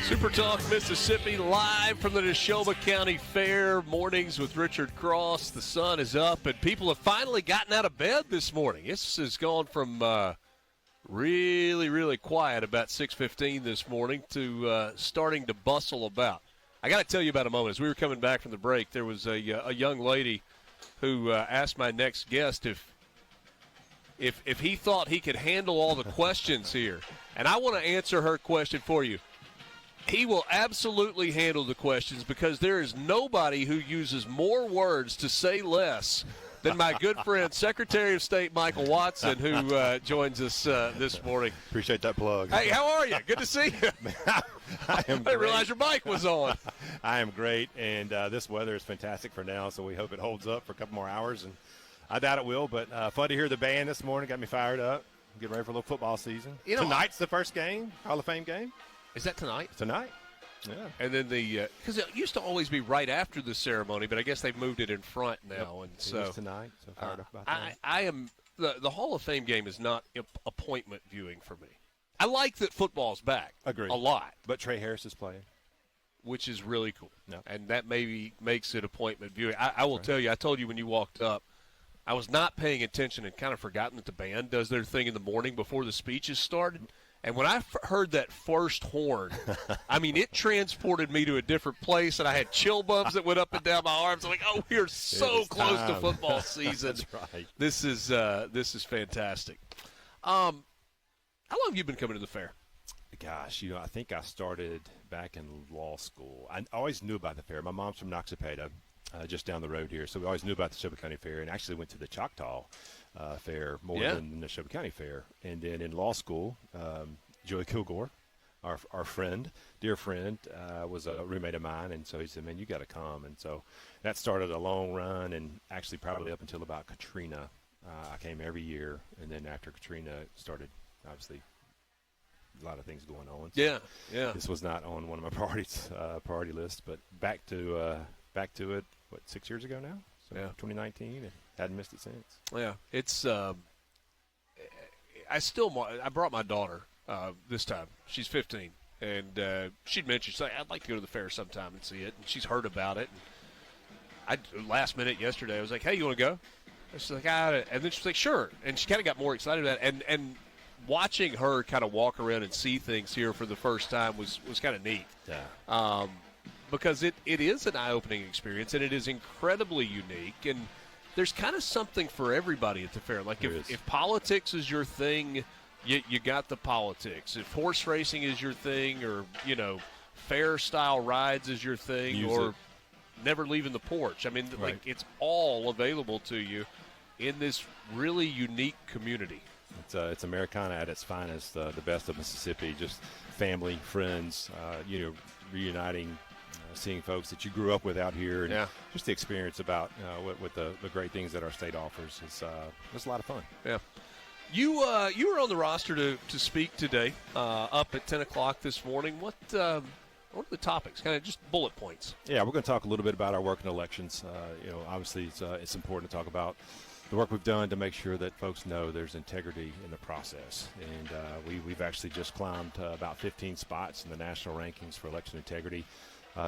SuperTalk Mississippi, live from the Neshoba County Fair. Mornings with Richard Cross. The sun is up, and people have finally gotten out of bed this morning. This has gone from really, really quiet about 6:15 this morning to starting to bustle about. I got to tell you about a moment. As we were coming back from the break, there was a young lady who asked my next guest if he thought he could handle all the questions here. And I want to answer her question for you. He will absolutely handle the questions because there is nobody who uses more words to say less than my good friend, Secretary of State Michael Watson, who joins us this morning. Appreciate that plug. Hey, how are you? Good to see you. I didn't realize your mic was on. I am great, and this weather is fantastic for now, so we hope it holds up for a couple more hours, and I doubt it will, but fun to hear the band this morning. Got me fired up. Getting ready for a little football season. Tonight's the first game, Hall of Fame game. Is that tonight? Tonight, yeah. And then because it used to always be right after the ceremony, but I guess they've moved it in front now. Yep. And so it is tonight, so fired up about that. I am the Hall of Fame game is not appointment viewing for me. I like that football's back. Agreed. A lot. But Trey Harris is playing. Which is really cool. No. And that maybe makes it appointment viewing. I will tell you, I told you when you walked up, I was not paying attention and kind of forgotten that the band does their thing in the morning before the speeches started. And when I heard that first horn, I mean, it transported me to a different place, and I had chill bumps that went up and down my arms. I'm like, oh, we're so close to football season. That's right. This is fantastic. How long have you been coming to the fair? Gosh, I think I started back in law school. I always knew about the fair. My mom's from Noxapeto, just down the road here, so we always knew about the Neshoba County Fair, and actually went to the Choctaw Fair more than the Neshoba County Fair. And then in law school, Joey Kilgore, our friend, dear friend, was a roommate of mine, and so he said, man, you got to come. And so that started a long run, and actually probably up until about Katrina. I came every year, and then after Katrina started, obviously, a lot of things going on. So yeah. This was not on one of my priority lists, but back to it, 6 years ago now? So 2019, and hadn't missed it since. Yeah, it's I brought my daughter this time. She's 15, and she'd mentioned, she's like, I'd like to go to the fair sometime and see it, and she's heard about it. And last minute yesterday, I was like, hey, you want to go? And she's like, and then she's like, sure. And she kind of got more excited about it, and watching her kind of walk around and see things here for the first time was kind of neat. Yeah. Because it is an eye-opening experience, and it is incredibly unique, and there's kind of something for everybody at the fair. Like if politics is your thing, you got the politics. If horse racing is your thing, or fair-style rides is your thing, or never leaving the porch. I mean, like it's all available to you in this really unique community. It's Americana at its finest, the best of Mississippi. Just family, friends, reuniting. Seeing folks that you grew up with out here, and just the experience about what the great things that our state offers is a lot of fun. Yeah, you were on the roster to speak today, up at 10 o'clock this morning. What are the topics? Kind of just bullet points. Yeah, we're going to talk a little bit about our work in elections. Obviously it's important to talk about the work we've done to make sure that folks know there's integrity in the process. And we've actually just climbed about 15 spots in the national rankings for election integrity.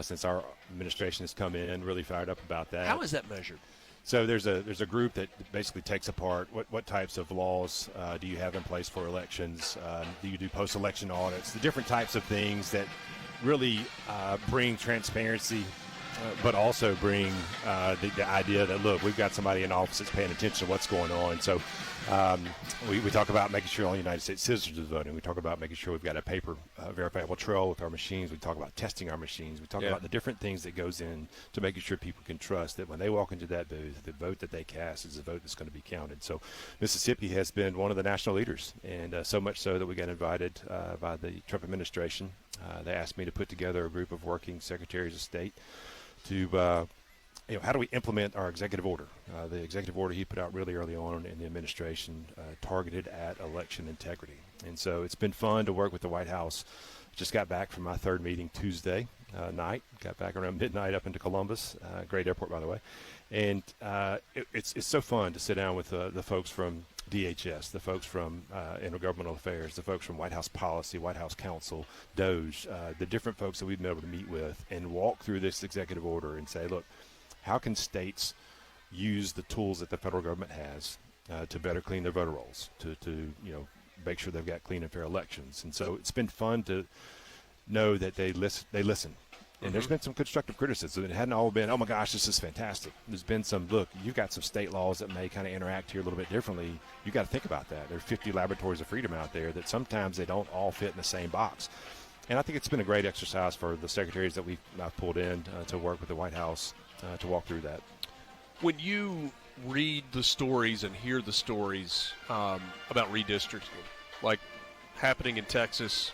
Since our administration has come in, really fired up about that. How is that measured? So there's a group that basically takes apart what types of laws do you have in place for elections? Do you do post-election audits? The different types of things that really bring transparency, but also bring the idea that, look, we've got somebody in office that's paying attention to what's going on. So we talk about making sure all United States citizens are voting. We talk about making sure we've got a paper verifiable trail with our machines. We talk about testing our machines. We talk about the different things that goes in to making sure people can trust that when they walk into that booth, the vote that they cast is a vote that's going to be counted. So Mississippi has been one of the national leaders, and so much so that we got invited by the Trump administration. They asked me to put together a group of working secretaries of state to how do we implement our executive order? The executive order he put out really early on in the administration targeted at election integrity. And so it's been fun to work with the White House. Just got back from my third meeting Tuesday night. Got back around midnight up into Columbus. Great airport, by the way. And it's so fun to sit down with the folks from DHS, the folks from Intergovernmental Affairs, the folks from White House Policy, White House Counsel, DOJ, the different folks that we've been able to meet with and walk through this executive order and say, look, how can states use the tools that the federal government has to better clean their voter rolls, to make sure they've got clean and fair elections. And so it's been fun to know that they listen. And there's been some constructive criticism. It hadn't all been, oh, my gosh, this is fantastic. There's been some, look, you've got some state laws that may kind of interact here a little bit differently. You've got to think about that. There are 50 laboratories of freedom out there that sometimes they don't all fit in the same box. And I think it's been a great exercise for the secretaries that we've pulled in to work with the White House to walk through that. When you read the stories and hear the stories about redistricting, like happening in Texas,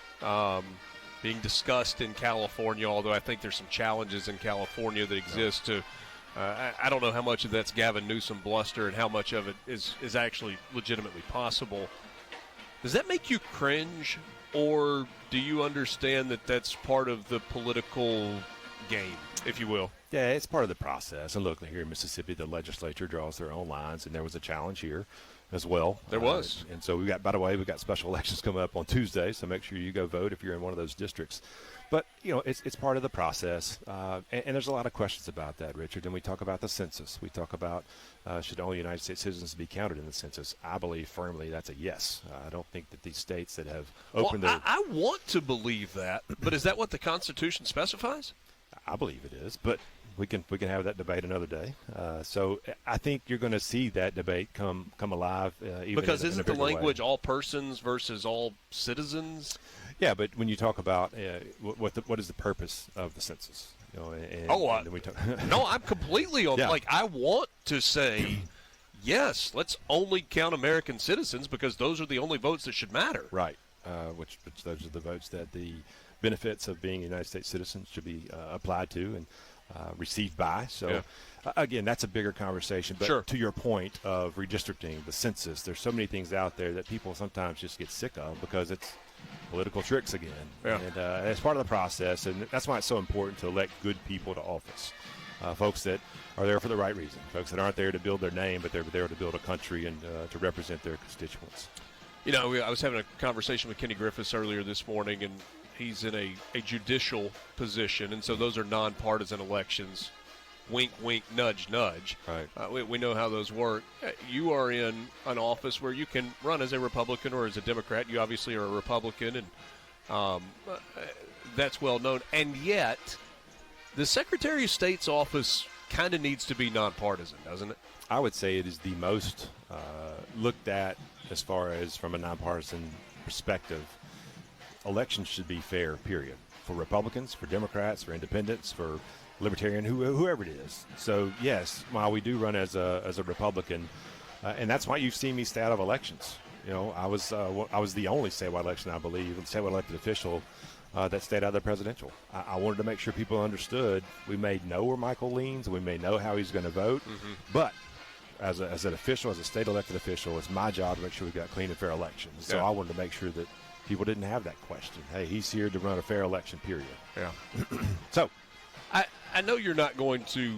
being discussed in California, although I think there's some challenges in California that exist to I don't know how much of that's Gavin Newsom bluster and how much of it is actually legitimately possible. Does that make you cringe, or do you understand that that's part of the political game, if you will? Yeah, it's part of the process. And look, here in Mississippi, the legislature draws their own lines, and there was a challenge here as well. There was. And so we've got special elections coming up on Tuesday, so make sure you go vote if you're in one of those districts. But, it's part of the process, and there's a lot of questions about that, Richard. And we talk about the census. We talk about should only United States citizens be counted in the census. I believe firmly that's a yes. I don't think that these states that have opened their... I want to believe that, but is that what the Constitution specifies? I believe it is, but we can have that debate another day. So I think you're going to see that debate come alive. Even because in isn't a the bigger language way. all persons versus all citizens? Yeah, but when you talk about what is the purpose of the census? No, I'm completely on. Yeah. Like, I want to say, yes, let's only count American citizens because those are the only votes that should matter. Right. Which those are the votes that the benefits of being a United States citizen should be applied to and received by. So, again, that's a bigger conversation. But Sure. To your point of redistricting, the census, there's so many things out there that people sometimes just get sick of because it's political tricks again. Yeah. And it's part of the process, and that's why it's so important to elect good people to office. Folks that are there for the right reason, folks that aren't there to build their name, but they're there to build a country and to represent their constituents. I was having a conversation with Kenny Griffiths earlier this morning, and he's in a judicial position, and so those are nonpartisan elections. Wink, wink, nudge, nudge. Right. We know how those work. You are in an office where you can run as a Republican or as a Democrat. You obviously are a Republican, and that's well known. And yet, the Secretary of State's office kind of needs to be nonpartisan, doesn't it? I would say it is the most looked at as far as from a nonpartisan perspective. Elections should be fair, period, for Republicans, for Democrats, for independents, for libertarian, whoever it is. So, yes, while we do run as a Republican, and that's why you've seen me stay out of elections. I was the only statewide election, I believe, statewide elected official that stayed out of the presidential. I wanted to make sure people understood we may know where Michael leans, we may know how he's going to vote, but as an official, as a state elected official, it's my job to make sure we've got clean and fair elections. So I wanted to make sure that people didn't have that question. Hey, he's here to run a fair election, period. Yeah. So I know you're not going to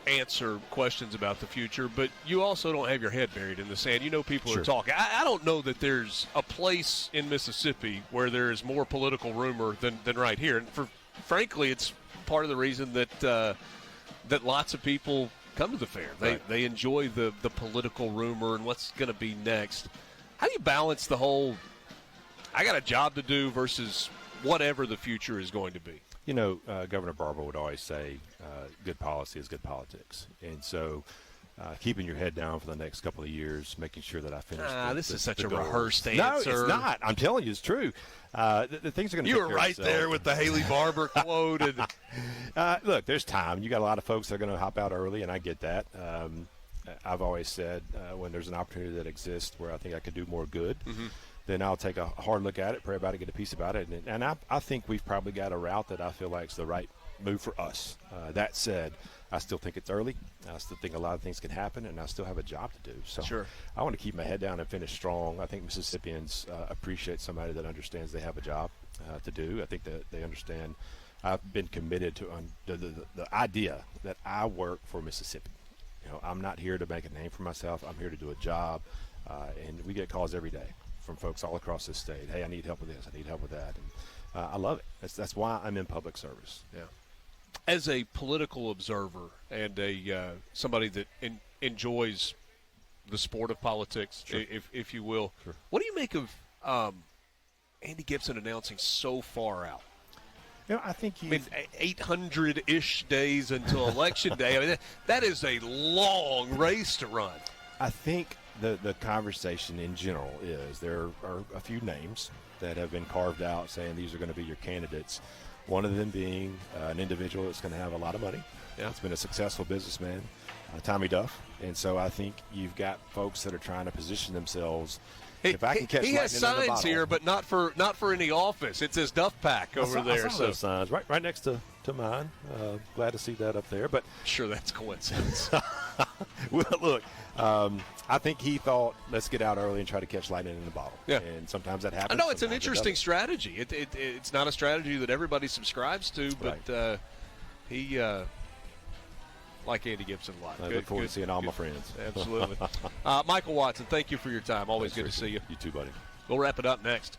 answer questions about the future, but you also don't have your head buried in the sand. People are talking. I don't know that there's a place in Mississippi where there is more political rumor than right here. And frankly, it's part of the reason that lots of people come to the fair. They enjoy the political rumor and what's going to be next. How do you balance the whole I got a job to do versus whatever the future is going to be? Governor Barber would always say good policy is good politics. And so keeping your head down for the next couple of years, making sure that I finish this is such a goals. rehearsed answer. No, it's not. I'm telling you, it's true. The things are going to You were right there with the Haley Barber quote. And look, there's time. You got a lot of folks that are going to hop out early, and I get that. I've always said when there's an opportunity that exists where I think I could do more good, then I'll take a hard look at it, pray about it, get a piece about it. And I think we've probably got a route that I feel like is the right move for us. That said, I still think it's early. I still think a lot of things can happen, and I still have a job to do. So sure. I want to keep my head down and finish strong. I think Mississippians appreciate somebody that understands they have a job to do. I think that they understand. I've been committed to the idea that I work for Mississippi. I'm not here to make a name for myself. I'm here to do a job. And we get calls every day from folks all across this state. Hey, I need help with this. I need help with that. And I love it. That's why I'm in public service. Yeah. As a political observer and somebody that enjoys the sport of politics, sure. if you will, sure. What do you make of Andy Gibson announcing so far out? I think 800-ish days until Election Day. I mean, that is a long race to run. I think the conversation in general is there are a few names that have been carved out saying these are going to be your candidates. One of them being an individual that's going to have a lot of money. Yeah. It's been a successful businessman, Tommy Duff. And so I think you've got folks that are trying to position themselves. If I can catch he has lightning in the signs bottle, here, but not for any office. It says Duff Pack over there. I saw those signs right next to mine. Glad to see that up there. But sure, that's coincidence. well, look, I think he thought, let's get out early and try to catch lightning in the bottle. Yeah. And sometimes that happens. I know it's an sometimes interesting strategy. It's not a strategy that everybody subscribes to, but right. He like Andy Gibson a lot. I look forward to seeing all my friends. Absolutely. Michael Watson, thank you for your time. Always good to see you. You too, buddy. We'll wrap it up next.